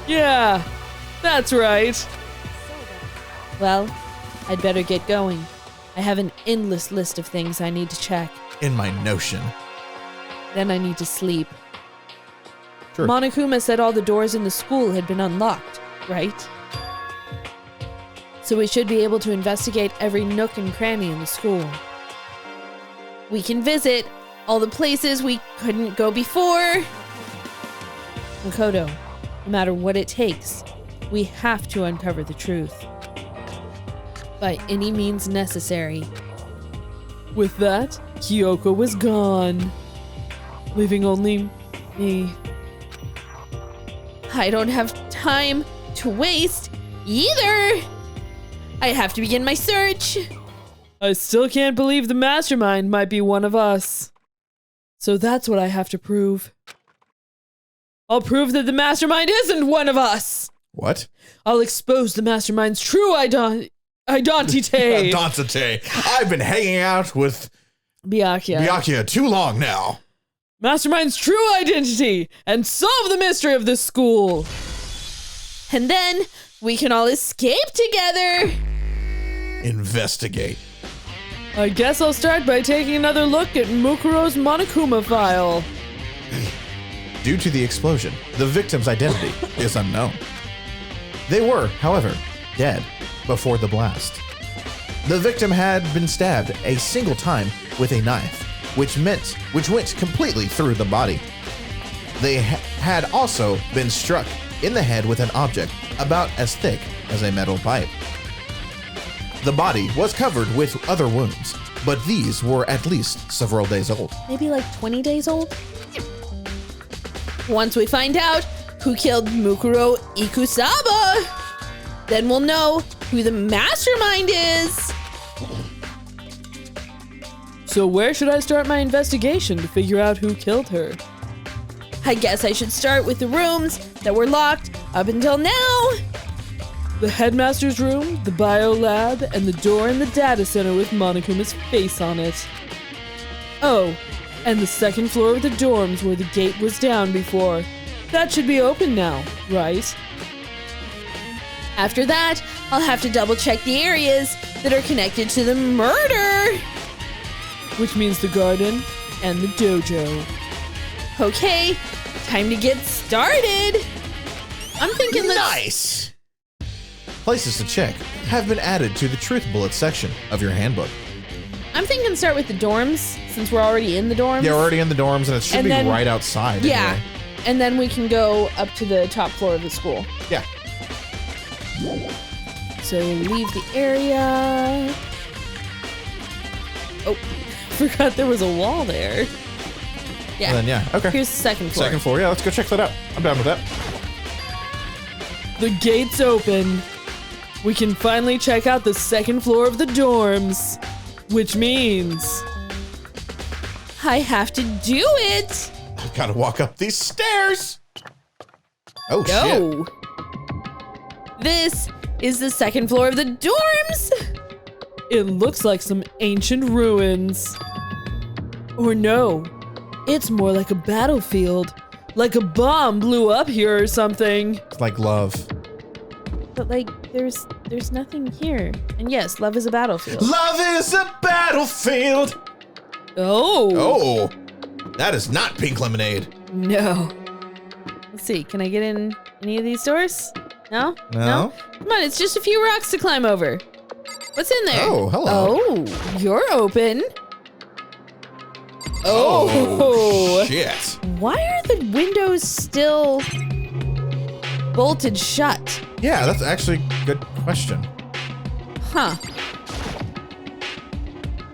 Yeah, that's right. Well, I'd better get going. I have an endless list of things I need to check. In my notion. Then I need to sleep. Sure. Monokuma said all the doors in the school had been unlocked, right? So we should be able to investigate every nook and cranny in the school. We can visit all the places we couldn't go before. Makoto, No matter what it takes, we have to uncover the truth. By any means necessary. With that, Kyoko was gone, leaving only me. I don't have time to waste either. I have to begin my search. I still can't believe the Mastermind might be one of us. So that's what I have to prove. I'll prove that the Mastermind isn't one of us. What? I'll expose the Mastermind's true identity. Identity. I've been hanging out with Byakuya too long now. Mastermind's true identity and solve the mystery of this school. And then we can all escape together. Investigate. I guess I'll start by taking another look at Mukuro's Monokuma file. Due to the explosion, the victim's identity is unknown. They were, however, dead before the blast. The victim had been stabbed a single time with a knife, which went completely through the body. They had also been struck in the head with an object about as thick as a metal pipe. The body was covered with other wounds, but these were at least several days old. Maybe like 20 days old? Once we find out who killed Mukuro Ikusaba, then we'll know who the Mastermind is. So where should I start my investigation to figure out who killed her? I guess I should start with the rooms that were locked up until now. The headmaster's room, the bio lab, and the door in the data center with Monokuma's face on it. Oh, and the second floor of the dorms where the gate was down before. That should be open now, right? After that, I'll have to double check the areas that are connected to the murder. Which means the garden and the dojo. Okay, time to get started. I'm thinking Nice! Places to check have been added to the Truth Bullet section of your handbook. I'm thinking start with the dorms, since we're already in the dorms. They're already in the dorms, and it should be right outside. Yeah, anyway. and then we can go up to the top floor of the school. Yeah. So leave the area. Oh, forgot there was a wall there. Yeah. And then, yeah, okay. Here's the second floor. Second floor, yeah, let's go check that out. I'm down with that. The gate's open. We can finally check out the second floor of the dorms. Which means I have to do it. I've got to walk up these stairs. Oh, Go. shit. This is the second floor of the dorms. It looks like some ancient ruins. Or no, it's more like a battlefield. Like a bomb blew up here or something. It's like love. But like, there's nothing here. And yes, love is a battlefield. Love is a battlefield. Oh. Oh, that is not pink lemonade. No. Let's see, can I get in any of these doors? No? No? Come on, it's just a few rocks to climb over. What's in there? Oh, hello. Oh, you're open. Oh, shit. Why are the windows still bolted shut? Yeah, that's actually a good question. Huh.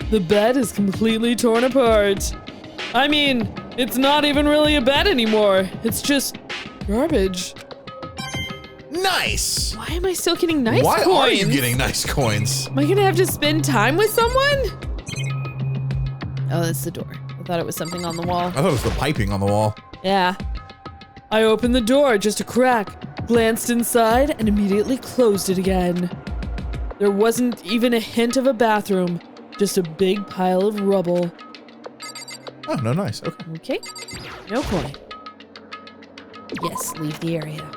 The bed is completely torn apart. I mean, it's not even really a bed anymore. It's just garbage. Nice. Why am I still getting nice Why coins? are you getting nice coins? Am I gonna have to spend time with someone? Oh, that's the door. I thought it was something on the wall. I thought it was the piping on the wall. Yeah. I opened the door just a crack, glanced inside, and immediately closed it again. There wasn't even a hint of a bathroom, just a big pile of rubble. Oh, no, nice. Okay. Okay. No coin. Yes, leave the area.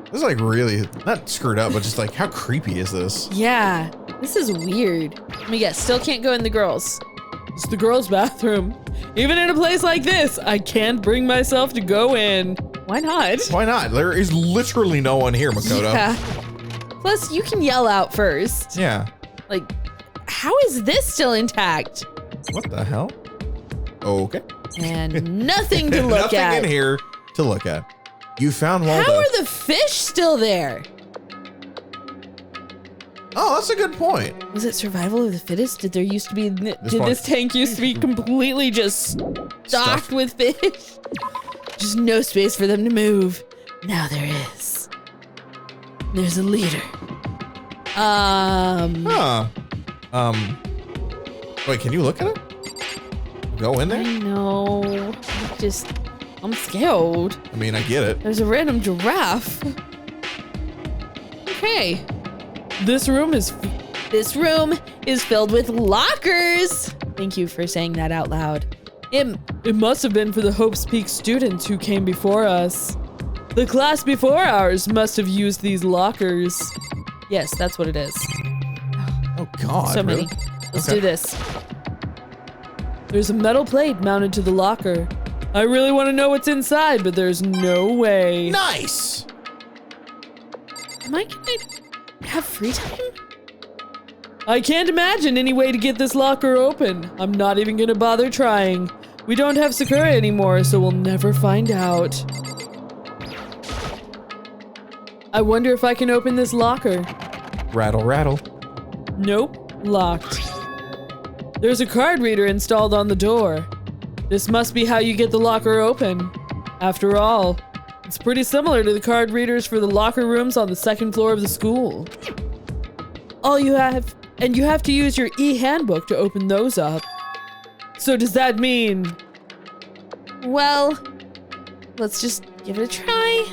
This is like really, not screwed up, but just like, how creepy is this? Yeah, this is weird. Let me guess, still can't go in the girls'. It's the girls' bathroom. Even in a place like this, I can't bring myself to go in. Why not? Why not? There is literally no one here, Makoto. Yeah. Plus, you can yell out first. Yeah. Like, how is this still intact? What the hell? Okay. And nothing to look Nothing at. in here to look at. You found Waldo. How are the fish still there? Oh, that's a good point. Was it survival of the fittest? Did there used to be? Did one. this tank used to be completely just stocked with fish? Just no space for them to move. Now there is. There's a leader. Wait, can you look at it? Go in there? I know. I'm scared. I mean, I get it. There's a random giraffe. Okay. This room is filled with lockers. Thank you for saying that out loud. It must have been for the Hope's Peak students who came before us. The class before ours must have used these lockers. Yes, that's what it is. Oh God. So really? many. Let's do this. There's a metal plate mounted to the locker. I really want to know what's inside, but there's no way. Nice. Can I have free time? I can't imagine any way to get this locker open. I'm not even gonna bother trying. We don't have Sakura anymore, so we'll never find out. I wonder if I can open this locker. Rattle, rattle. Nope, locked. There's a card reader installed on the door. This must be how you get the locker open. After all, it's pretty similar to the card readers for the locker rooms on the second floor of the school. You have to use your e-handbook to open those up. So does that mean... Well, let's just give it a try.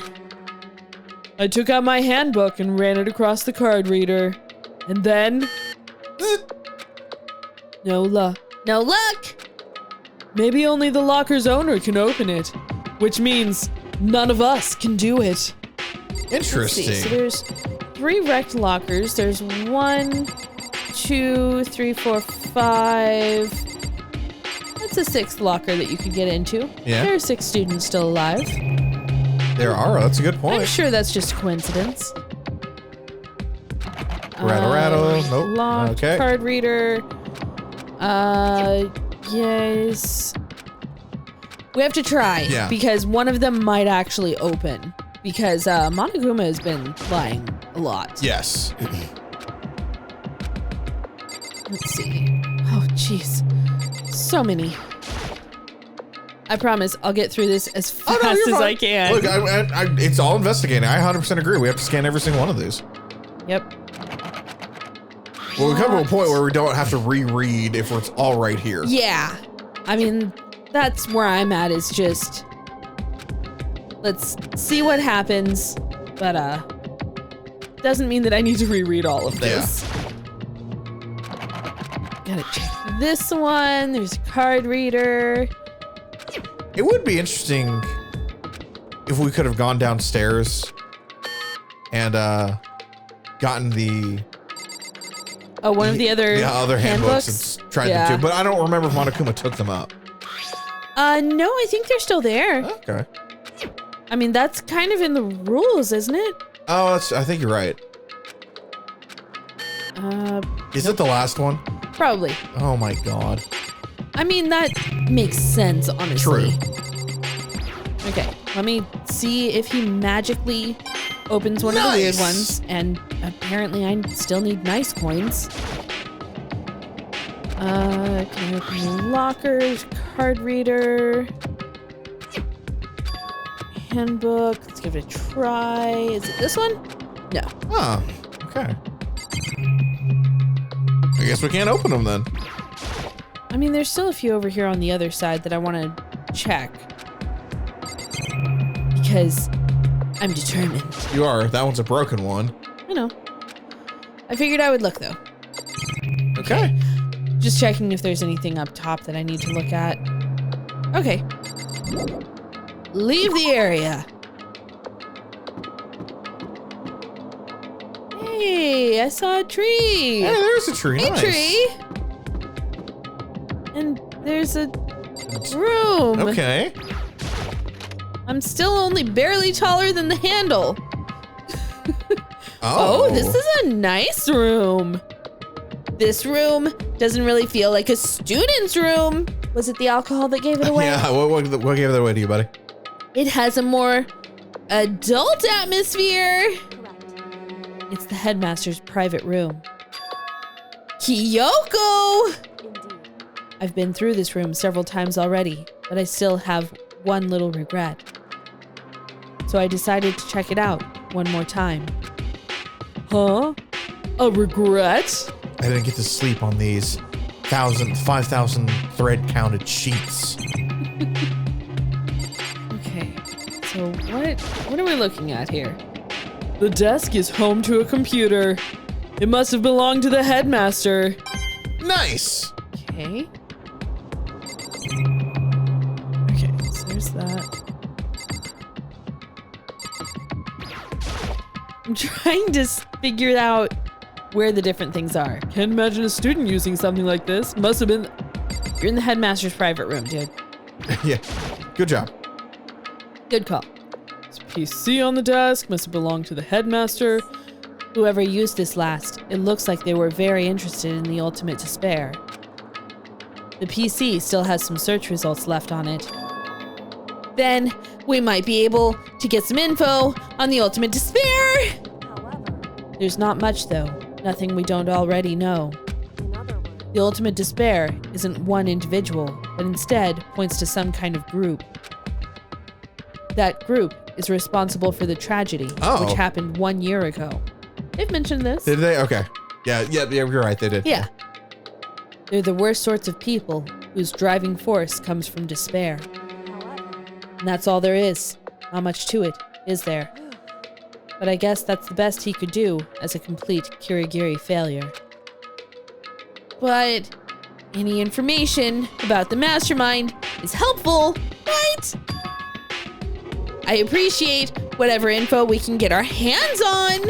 I took out my handbook and ran it across the card reader. And then... No luck. No luck! Maybe only the locker's owner can open it. Which means none of us can do it. Interesting. Let's see. So there's 3 wrecked lockers. There's 1, 2, 3, 4, 5. That's a 6th locker that you could get into. Yeah. There are 6 students still alive. There are. That's a good point. I'm sure that's just a coincidence. Rattle, rattle. Nope. Locked Okay. card reader. Yes. We have to try. Yeah. Because one of them might actually open. Because Monokuma has been lying a lot. Yes. Let's see. Oh, jeez. So many. I promise I'll get through this as fast as I can. Look, it's all investigating. I 100% agree. We have to scan every single one of these. Yep. Well, we come to a point where we don't have to reread if it's all right here. Yeah. I mean, that's where I'm at, is just... Let's see what happens. But, doesn't mean that I need to reread all of this. Yeah. Gotta check this one. There's a card reader. It would be interesting if we could have gone downstairs and gotten the... Oh, one of the other handbooks and tried them too. But I don't remember if Monokuma took them up. No, I think they're still there. Okay. I mean, that's kind of in the rules, isn't it? Oh, I think you're right. Is it the last one? Probably. Oh my God. I mean, that makes sense, honestly. True. Okay, let me see if he magically opens one of the weird ones. And apparently I still need nice coins. Can I open the lockers? Card reader. Handbook. Let's give it a try. Is it this one? No. Oh, okay. I guess we can't open them then. I mean, there's still a few over here on the other side that I want to check. Because I'm determined. You are. That one's a broken one. I know. I figured I would look, though. Okay. Just checking if there's anything up top that I need to look at. Okay. Leave the area. Hey, I saw a tree. Hey, there's a tree. Hey, Nice. tree. And there's a room. Okay. I'm still only barely taller than the handle. Oh. Oh, this is a nice room. This room doesn't really feel like a student's room. Was it the alcohol that gave it away? Yeah, what gave it away to you, buddy? It has a more adult atmosphere. Correct. It's the headmaster's private room. Kyoko! Indeed. I've been through this room several times already, but I still have one little regret. So I decided to check it out one more time. Huh? A regret? I didn't get to sleep on these 5,000 thread counted sheets. Okay, so what are we looking at here? The desk is home to a computer. It must have belonged to the headmaster. Nice. Okay. Okay, so there's that. I'm trying to figure out where the different things are. Can't imagine a student using something like this. Must have been... You're in the headmaster's private room, dude. Yeah, good job. Good call. This PC on the desk must have belonged to the headmaster. Whoever used this last, it looks like they were very interested in the Ultimate Despair. The PC still has some search results left on it. Then we might be able to get some info on the Ultimate Despair. However, There's not much though, nothing we don't already know. in other words, The Ultimate Despair isn't one individual, but instead points to some kind of group. That group is responsible for the tragedy, Oh. which happened 1 year ago. They've mentioned this. Did they? Okay. Yeah, you're right. They did. Yeah. They're the worst sorts of people whose driving force comes from despair. however, And that's all there is. Not much to it, is there? But I guess that's the best he could do as a complete Kirigiri failure. But any information about the Mastermind is helpful, right? I appreciate whatever info we can get our hands on.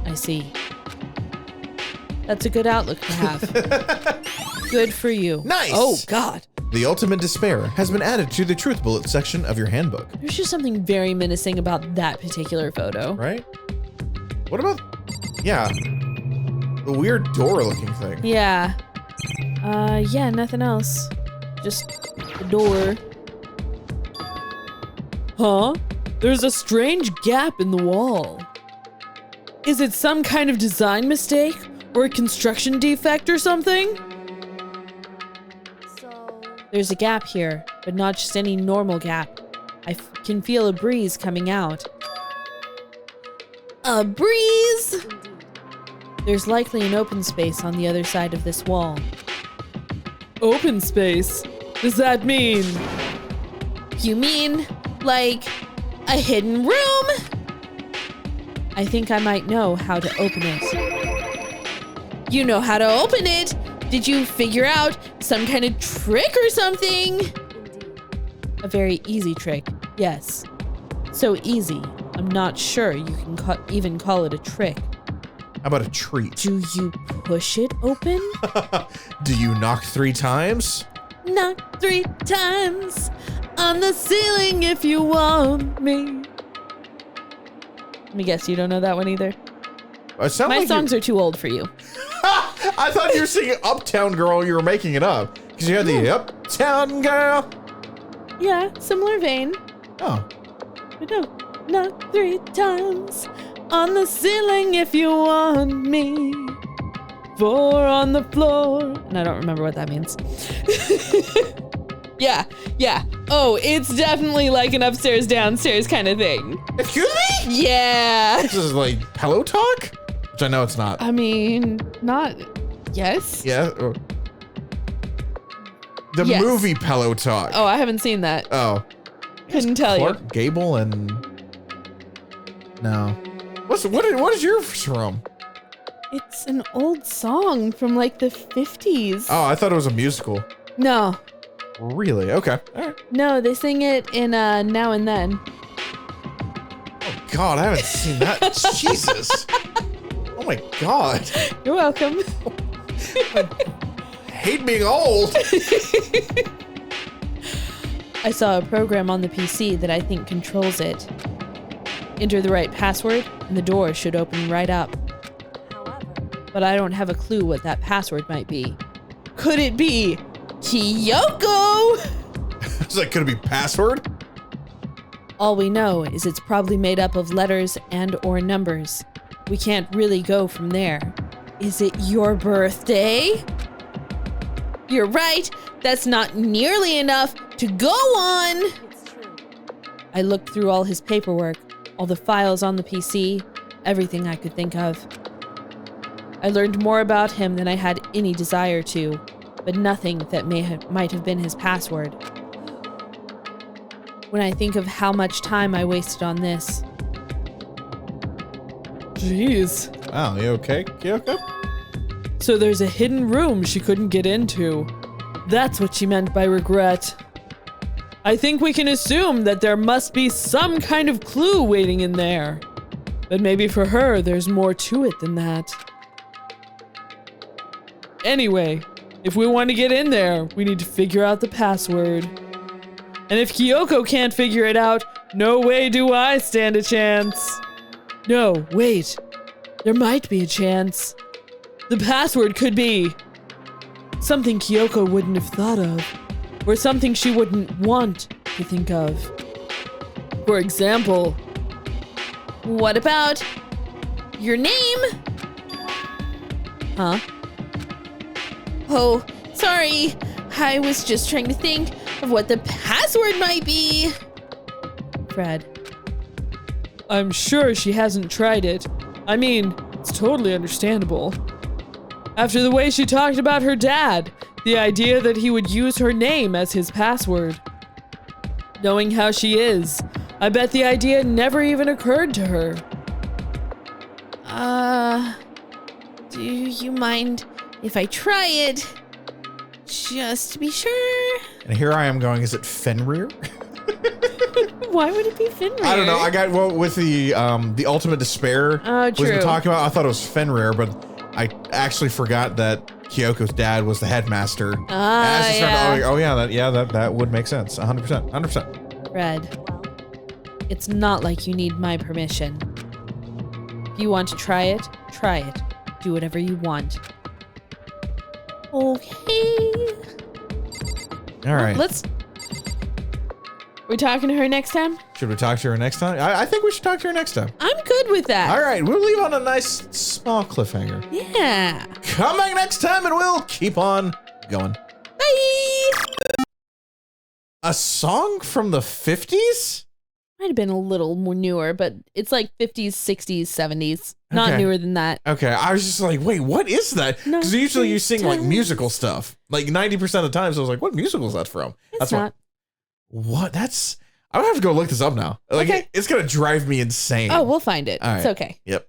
I see. That's a good outlook to have. Good for you. Nice. Oh, God. The Ultimate Despair has been added to the Truth Bullet section of your handbook, There's just something very menacing about that particular photo. right? What about, yeah, the weird door-looking thing? Yeah. Yeah, nothing else. Just the door. Huh? There's a strange gap in the wall. Is it some kind of design mistake? Or a construction defect or something? so There's a gap here, but not just any normal gap. I can feel a breeze coming out. A breeze? indeed, There's likely an open space on the other side of this wall. Open space? Does that mean? You mean, like, a hidden room? I think I might know how to open it. You know how to open it? Did you figure out some kind of trick or something? indeed, A very easy trick, yes. So easy, I'm not sure you can even call it a trick. How about a treat? Do you push it open? Do you knock 3 times? Knock 3 times on the ceiling if you want me. Let me guess, you don't know that one either? It sounded My like songs are too old for you. I thought you were singing Uptown Girl. You were making it up because you had the Uptown Girl. Yeah, similar vein. Oh, But no, knock 3 times on the ceiling if you want me. 4 on the floor. And I don't remember what that means. Yeah. Oh, it's definitely like an upstairs, downstairs kind of thing. excuse me? Yeah. This is like pillow talk, which I know it's not. I mean, not. Yes? Yeah. The Yes. movie Pillow Talk. Oh, I haven't seen that. Oh. Couldn't tell you. Clark Gable and no. What is yours from? It's an old song from like the 50s. Oh, I thought it was a musical. No. Really? Okay. All right. No, they sing it in Now and Then. Oh God, I haven't seen that. Jesus. Oh my God. You're welcome. Hate being old. I saw a program on the PC that I think controls it. Enter the right password, and the door should open right up. however, But I don't have a clue what that password might be. Could it be Kyoko? So could it be password? All we know is it's probably made up of letters and or numbers. We can't really go from there. Is it your birthday? You're right. That's not nearly enough to go on. It's true. I looked through all his paperwork, all the files on the PC, everything I could think of. I learned more about him than I had any desire to, but nothing that might have been his password. When I think of how much time I wasted on this. Jeez. Wow, you okay, Kyoko? So there's a hidden room she couldn't get into. That's what she meant by regret. I think we can assume that there must be some kind of clue waiting in there. But maybe for her, there's more to it than that. Anyway, if we want to get in there, we need to figure out the password. And if Kyoko can't figure it out, no way do I stand a chance. No, wait. There might be a chance. The password could be something Kyoko wouldn't have thought of, or something she wouldn't want to think of. For example, what about your name? Huh? Oh, sorry. I was just trying to think of what the password might be. Fred. I'm sure she hasn't tried it. I mean, it's totally understandable. After the way she talked about her dad, the idea that he would use her name as his password. Knowing how she is, I bet the idea never even occurred to her. Do you mind if I try it? Just to be sure. And here I am going, is it Fenrir? Why would it be Fenrir? I don't know. I got with the ultimate despair. Oh, true. Was talking about. I thought it was Fenrir, but I actually forgot that Kyoko's dad was the headmaster. That would make sense. 100%. Fred, Well, it's not like you need my permission. If you want to try it, try it. Do whatever you want. Okay. All right. We talking to her next time? Should we talk to her next time? I think we should talk to her next time. I'm good with that. All right. We'll leave on a nice small cliffhanger. Yeah. Come back next time and we'll keep on going. Bye. A song from the 50s? Might have been a little more newer, but it's like 50s, 60s, 70s. Not Okay. newer than that. Okay, I was just like, wait, what is that? Because usually you sing like musical stuff. Like 90% of the times I was like, what musical is that from? It's not. What? That's... I'm gonna have to go look this up now. Like, Okay. it's gonna drive me insane. Oh, we'll find it. All It's right. okay. Yep.